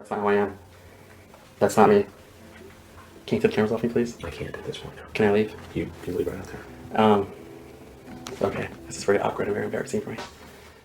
That's not who I am. That's not me. Can you take the cameras off me, please? I can't at this point. No. Can I leave? You can leave right out there. Okay. This is very awkward and very embarrassing for me.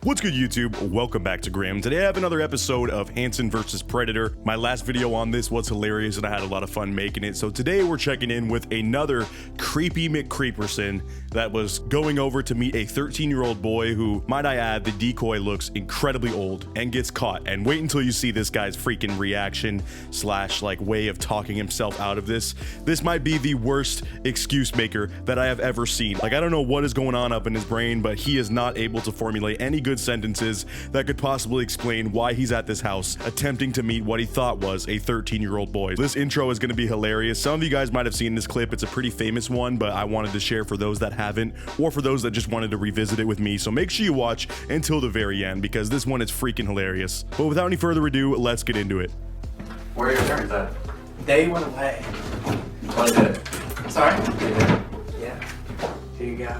What's good, YouTube? Welcome back to Graham. Today I have another episode of Hansen versus Predator. My last video on this was hilarious and I had a lot of fun making it. So today we're checking in with another creepy McCreeperson that was going over to meet a 13-year-old boy who, might I add, the decoy looks incredibly old and gets caught. And wait until you see this guy's freaking reaction slash like way of talking himself out of this. This might be the worst excuse maker that I have ever seen. Like, I don't know what is going on up in his brain, but he is not able to formulate any good sentences that could possibly explain why he's at this house attempting to meet what he thought was a 13-year-old boy. This intro is going to be hilarious. Some of you guys might have seen this clip. It's a pretty famous one, but I wanted to share for those that haven't, or for those that just wanted to revisit it with me. So make sure you watch until the very end because this one is freaking hilarious. But without any further ado, let's get into it. Where are your parents at? They went away. What is it? Sorry? Yeah. Here you go.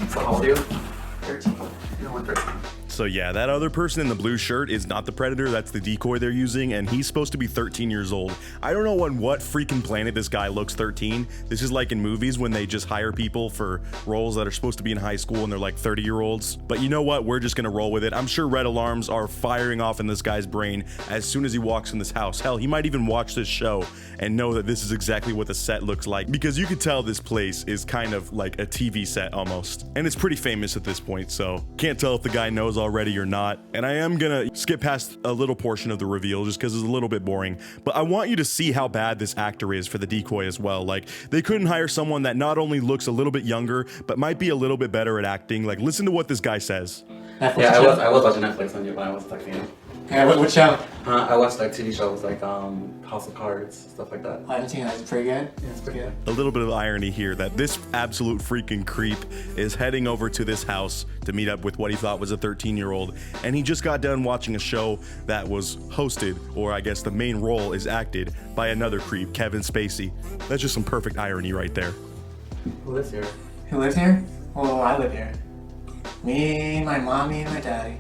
So how old are you? 13. No, I'm 13. So yeah, that other person in the blue shirt is not the Predator, that's the decoy they're using, and he's supposed to be 13 years old. I don't know on what freaking planet this guy looks 13. This is like in movies when they just hire people for roles that are supposed to be in high school and they're like 30-year-olds. But you know what, we're just gonna roll with it. I'm sure red alarms are firing off in this guy's brain as soon as he walks in this house. Hell, he might even watch this show and know that this is exactly what the set looks like, because you could tell this place is kind of like a TV set almost. And it's pretty famous at this point, so can't tell if the guy knows already or not. And I am gonna skip past a little portion of the reveal just because it's a little bit boring, but I want you to see how bad this actor is for the decoy as well. Like, they couldn't hire someone that not only looks a little bit younger but might be a little bit better at acting. Like, listen to what this guy says. Yeah, I was watching Netflix on you when I was texting you. Yeah, what show? I watched like TV shows like House of Cards, stuff like that. I haven't seen that. It's pretty good. Yeah, it's pretty good. A little bit of irony here that this absolute freaking creep is heading over to this house to meet up with what he thought was a 13-year-old, and he just got done watching a show that was hosted, or I guess the main role is acted, by another creep, Kevin Spacey. That's just some perfect irony right there. Who lives here? Who lives here? Oh, I live here. Me, my mommy, and my daddy.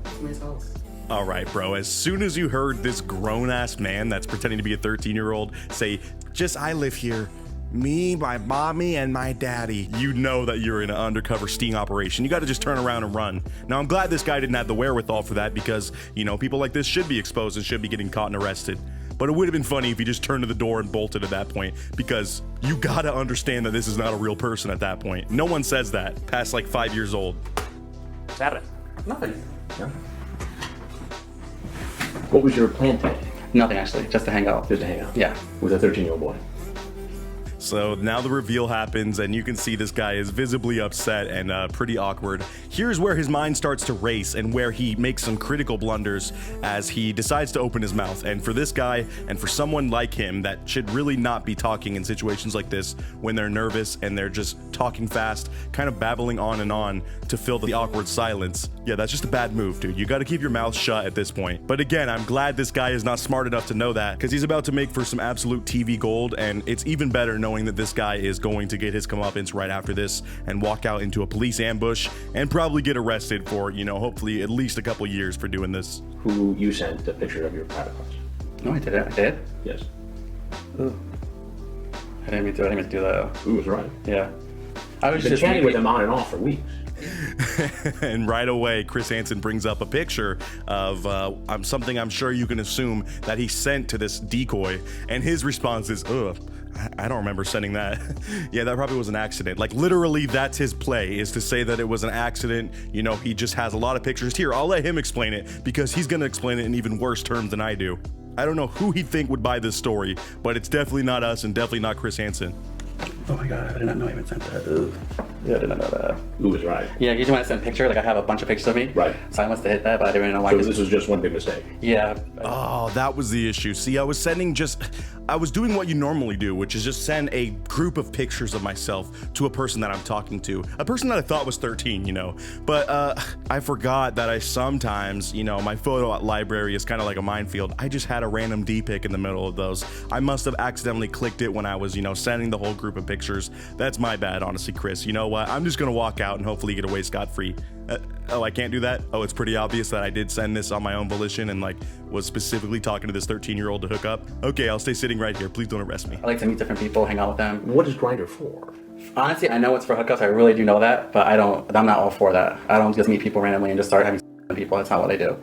It's my house. All right, bro, as soon as you heard this grown-ass man that's pretending to be a 13-year-old say, just I live here, me, my mommy, and my daddy, you know that you're in an undercover sting operation. You got to just turn around and run. Now, I'm glad this guy didn't have the wherewithal for that because, you know, people like this should be exposed and should be getting caught and arrested. But it would have been funny if he just turned to the door and bolted at that point, because you got to understand that this is not a real person at that point. No one says that past like 5 years old. What's happening? Nothing. No. What was your plan today? Nothing, actually. Just to hang out. Just to hang out? Yeah. With a 13-year-old boy? So now the reveal happens and you can see this guy is visibly upset and pretty awkward. Here's where his mind starts to race and where he makes some critical blunders as he decides to open his mouth. And for this guy and for someone like him that should really not be talking in situations like this when they're nervous and they're just talking fast, kind of babbling on and on to fill the awkward silence. Yeah, that's just a bad move, dude. You got to keep your mouth shut at this point. But again, I'm glad this guy is not smart enough to know that, because he's about to make for some absolute TV gold, and it's even better knowing that this guy is going to get his comeuppance right after this and walk out into a police ambush and probably get arrested for, you know, hopefully at least a couple years for doing this. Who you sent the picture of your private parts? No, I didn't. I did? Yes. Ooh. I didn't mean to do that. Who was right? Yeah. I was You've been just chatting with him on and off for weeks. And right away, Chris Hansen brings up a picture of something I'm sure you can assume that he sent to this decoy, and his response is, ugh, I don't remember sending that. Yeah, that probably was an accident. Like, literally, that's his play, is to say that it was an accident. You know, he just has a lot of pictures. Here, I'll let him explain it, because he's gonna explain it in even worse terms than I do. I don't know who he'd think would buy this story, but it's definitely not us and definitely not Chris Hansen. Oh my god, I did not know I even sent that. Ugh. Yeah, I did not know that. Who was right? Yeah, usually when I send a picture, like I have a bunch of pictures of me. Right. So I must have hit that, but I didn't really know why. So this was just one big mistake? Yeah. Oh, that was the issue. See, I was doing what you normally do, which is just send a group of pictures of myself to a person that I'm talking to. A person that I thought was 13, you know. But I forgot that I sometimes, you know, my photo library is kind of like a minefield. I just had a random D pic in the middle of those. I must have accidentally clicked it when I was, you know, sending the whole group of pictures. That's my bad, honestly, Chris. You know what? I'm just gonna walk out and hopefully get away scot-free. Oh, I can't do that? Oh, it's pretty obvious that I did send this on my own volition and like was specifically talking to this 13-year-old to hook up. Okay, I'll stay sitting right here. Please don't arrest me. I like to meet different people, hang out with them. What is Grindr for? Honestly, I know it's for hookups. I really do know that, but I'm not all for that. I don't just meet people randomly and just start having with people. That's not what I do.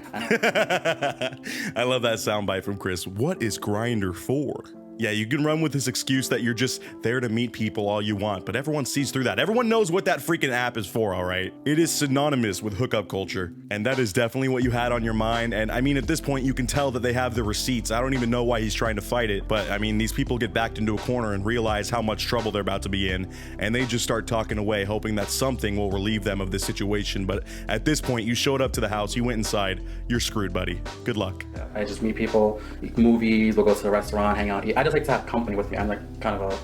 I love that soundbite from Chris. What is Grindr for? Yeah, you can run with this excuse that you're just there to meet people all you want, but everyone sees through that. Everyone knows what that freaking app is for, all right? It is synonymous with hookup culture, and that is definitely what you had on your mind. And I mean, at this point, you can tell that they have the receipts. I don't even know why he's trying to fight it, but I mean, these people get backed into a corner and realize how much trouble they're about to be in, and they just start talking away, hoping that something will relieve them of this situation. But at this point, you showed up to the house, you went inside, you're screwed, buddy. Good luck. I just meet people, movies, we'll go to a restaurant, hang out, eat. I just like to have company with me. I'm like kind of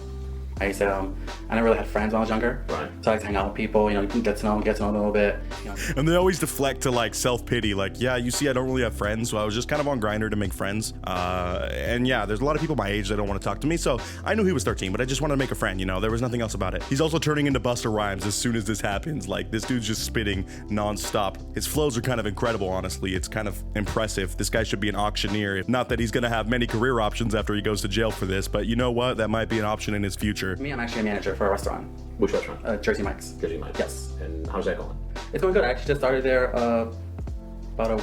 I never really had friends when I was younger. Right. So I like to hang out with people, you know, get to know them a little bit. You know. And they always deflect to like self-pity, like, yeah, you see, I don't really have friends, so I was just kind of on Grindr to make friends. And yeah, there's a lot of people my age that don't want to talk to me, so I knew he was 13, but I just wanted to make a friend, you know, there was nothing else about it. He's also turning into Busta Rhymes as soon as this happens. Like, this dude's just spitting non-stop. His flows are kind of incredible, honestly. It's kind of impressive. This guy should be an auctioneer. Not that he's gonna have many career options after he goes to jail for this, but you know what? That might be an option in his future. Me, I'm actually a manager for a restaurant. Which restaurant? Jersey Mike's. Jersey Mike's. Yes. And how's that going? It's going good. I actually just started there about a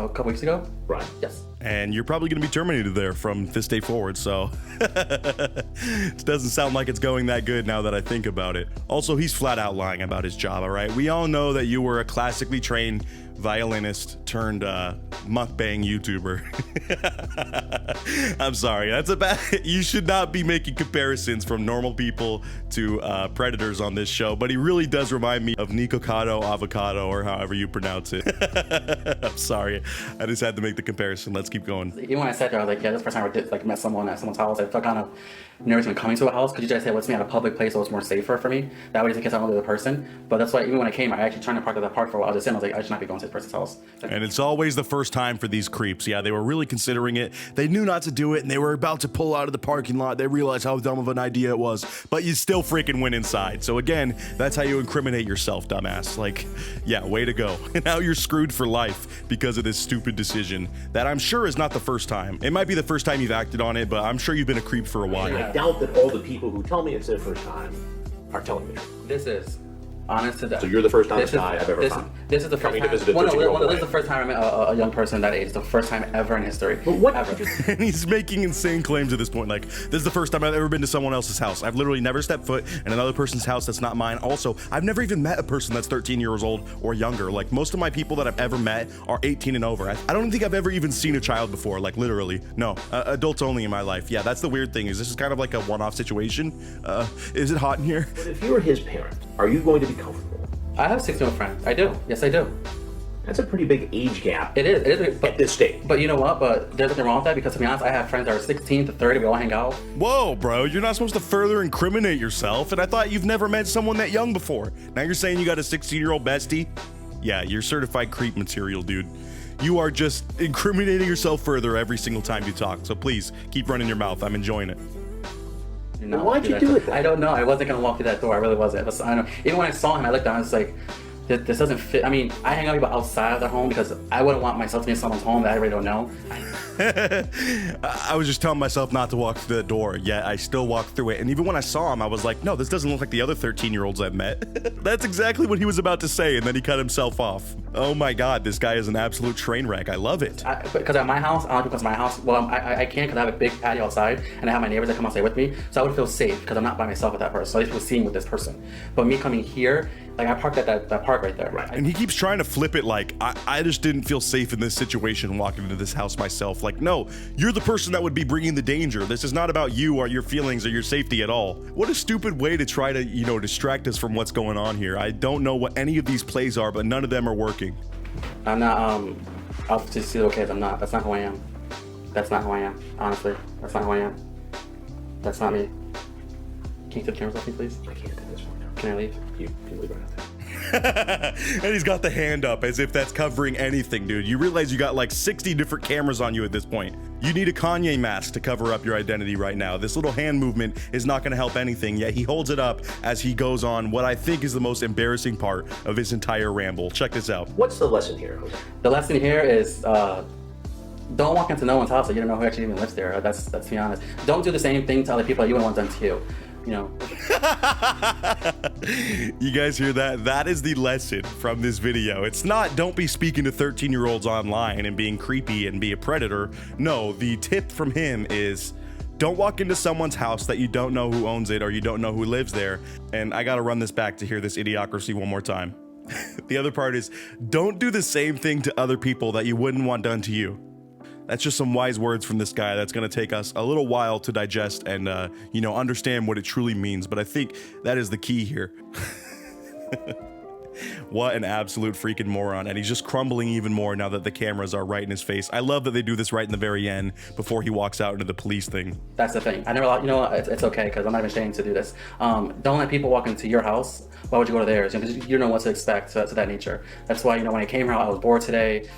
couple weeks ago. Right. Yes. And you're probably going to be terminated there from this day forward, so it doesn't sound like it's going that good now that I think about it. Also, he's flat out lying about his job, all right? We all know that you were a classically trained violinist turned mukbang YouTuber. I'm sorry, that's a bad. You should not be making comparisons from normal people to predators on this show, but he really does remind me of Nikocado Avocado, or however you pronounce it. I'm sorry, I just had to make the comparison. Let's keep going. Even when I sat there, I was like, yeah, this is the first time I did met someone at someone's house. I felt kind of nervous when coming to a house because you just say, what's me at a public place, so it's more safer for me. That way, just in case I don't know the person. But that's why even when I came, I actually trying to park at that park for a while. I was just saying, I was like, I should not be going to this person's house. And it's always the first time for these creeps. Yeah, they were really considering it. They knew not to do it, and they were about to pull out of the parking lot. They realized how dumb of an idea it was, but you still freaking went inside. So again, that's how you incriminate yourself, dumbass. Like, yeah, way to go. And now you're screwed for life because of this stupid decision that I'm sure is not the first time. It might be the first time you've acted on it, but I'm sure you've been a creep for a while. I doubt that all the people who tell me it's their first time are telling me. This is honest to death. So you're the first honest guy I've ever found. This is the first time. This is the first time I met a young person that age. It's the first time ever in history. But what? Ever. And he's making insane claims at this point. Like, this is the first time I've ever been to someone else's house. I've literally never stepped foot in another person's house that's not mine. Also, I've never even met a person that's 13 years old or younger. Like, most of my people that I've ever met are 18 and over. I don't think I've ever even seen a child before. Like, literally. No. Adults only in my life. Yeah, that's the weird thing. Is this is kind of like a one-off situation? Is it hot in here? But if you were his parent, are you going to be comfortable? I have 16-year-old friends. I do. Yes, I do. That's a pretty big age gap. It is. But, at this stage. But you know what? But there's nothing wrong with that because, to be honest, I have friends that are 16 to 30. We all hang out. Whoa, bro. You're not supposed to further incriminate yourself. And I thought you've never met someone that young before. Now you're saying you got a 16-year-old bestie? Yeah, you're certified creep material, dude. You are just incriminating yourself further every single time you talk. So please, keep running your mouth. I'm enjoying it. Well, why'd you do it then? I don't know. I wasn't going to walk through that door. I really wasn't. I don't know. Even when I saw him, I looked down and was like, this doesn't fit. I mean, I hang out with people outside of their home because I wouldn't want myself to be in someone's home that I really don't know. I was just telling myself not to walk through the door, yet I still walked through it. And even when I saw him, I was like, no, this doesn't look like the other 13-year-olds I've met. That's exactly what he was about to say, and then he cut himself off. Oh my God, this guy is an absolute train wreck. I love it. Because at my house, I like because my house, well, I can't because I have a big patio outside, and I have my neighbors that come outside with me, so I would feel safe because I'm not by myself with that person. So I just was seeing with this person. But me coming here, like I parked at that park right there. Right. And he keeps trying to flip it like, I just didn't feel safe in this situation walking into this house myself. Like, no, you're the person that would be bringing the danger. This is not about you or your feelings or your safety at all. What a stupid way to try to, distract us from what's going on here. I don't know what any of these plays are, but none of them are working. I'm not, I'll just see the kids. I'm not. That's not who I am. That's not who I am. Honestly, that's not who I am. That's not me. Can you take the cameras off me, please? I can't at this point. Can I leave? You can leave right out there. And he's got the hand up as if that's covering anything, dude. You realize you got like 60 different cameras on you at this point. You need a Kanye mask to cover up your identity right now. This little hand movement is not gonna help anything, yet he holds it up as he goes on what I think is the most embarrassing part of his entire ramble. Check this out. What's the lesson here, Jose? The lesson here is don't walk into no one's house that you don't know who actually even lives there. That's to be honest. Don't do the same thing to other people that you wouldn't want done to you. You know. You guys hear that? That is the lesson from this video. It's not don't be speaking to 13-year-olds online and being creepy and be a predator. No, the tip from him is don't walk into someone's house that you don't know who owns it or you don't know who lives there. And I gotta run this back to hear this idiocracy one more time. The other part is don't do the same thing to other people that you wouldn't want done to you. That's just some wise words from this guy that's going to take us a little while to digest and, you know, understand what it truly means. But I think that is the key here. What an absolute freaking moron. And he's just crumbling even more now that the cameras are right in his face. I love that they do this right in the very end before he walks out into the police thing. That's the thing. I never, you know what, it's okay because I'm not even ashamed to do this. Don't let people walk into your house. Why would you go to theirs? Because you don't know what to expect to that nature. That's why, you know, when I came here, I was bored today.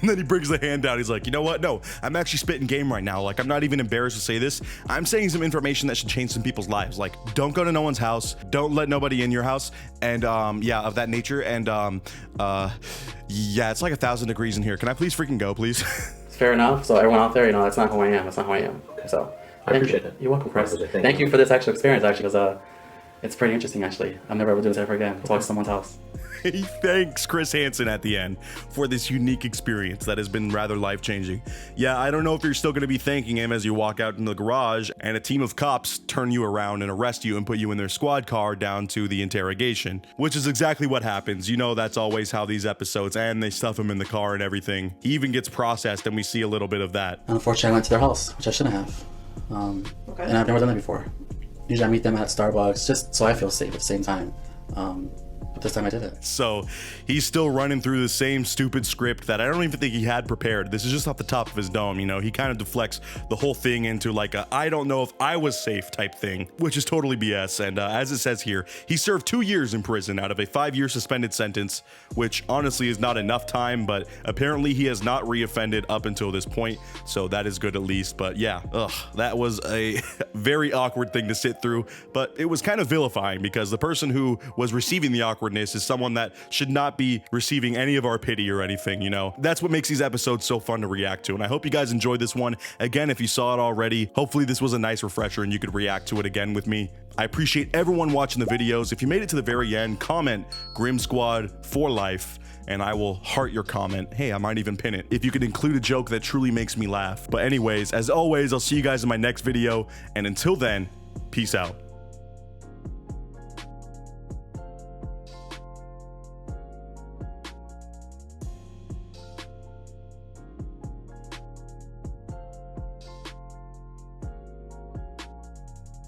And then he brings the hand down. He's like, you know what? No, I'm actually spitting game right now. Like, I'm not even embarrassed to say this. I'm saying some information that should change some people's lives. Like, don't go to no one's house. Don't let nobody in your house. And, yeah, of that nature. And, yeah, it's like 1,000 degrees in here. Can I please freaking go, please? Fair enough. So everyone out there, you know, that's not who I am. That's not who I am. So I appreciate it. You're welcome, Chris. Thank Thank you for this actual experience, actually, because it's pretty interesting, actually. I'm never ever doing this ever again. Walk to someone's house. He thanks Chris Hansen at the end for this unique experience that has been rather life-changing. Yeah, I don't know if you're still going to be thanking him as you walk out into the garage and a team of cops turn you around and arrest you and put you in their squad car down to the interrogation, which is exactly what happens. You know, that's always how these episodes end. They stuff him in the car and everything. He even gets processed and we see a little bit of that. Unfortunately, I went to their house, which I shouldn't have. Okay. And I've never done that before. Usually I meet them at Starbucks just so I feel safe at the same time. But this time I did it. So he's still running through the same stupid script that I don't even think he had prepared. This is just off the top of his dome, you know. He kind of deflects the whole thing into like a I don't know if I was safe type thing, which is totally BS. And as it says here, he served 2 years in prison out of a 5-year suspended sentence, which honestly is not enough time, but apparently he has not reoffended up until this point. So that is good at least. But yeah, that was a very awkward thing to sit through, but it was kind of vilifying because the person who was receiving the awkwardness is someone that should not be receiving any of our pity or anything, you know. That's what makes these episodes so fun to react to, and I hope you guys enjoyed this one. Again, if you saw it already, hopefully this was a nice refresher and you could react to it again with me. I appreciate everyone watching the videos. If you made it to the very end, comment Grim Squad for life and I will heart your comment. Hey, I might even pin it if you could include a joke that truly makes me laugh. But anyways, as always, I'll see you guys in my next video, and until then, peace out.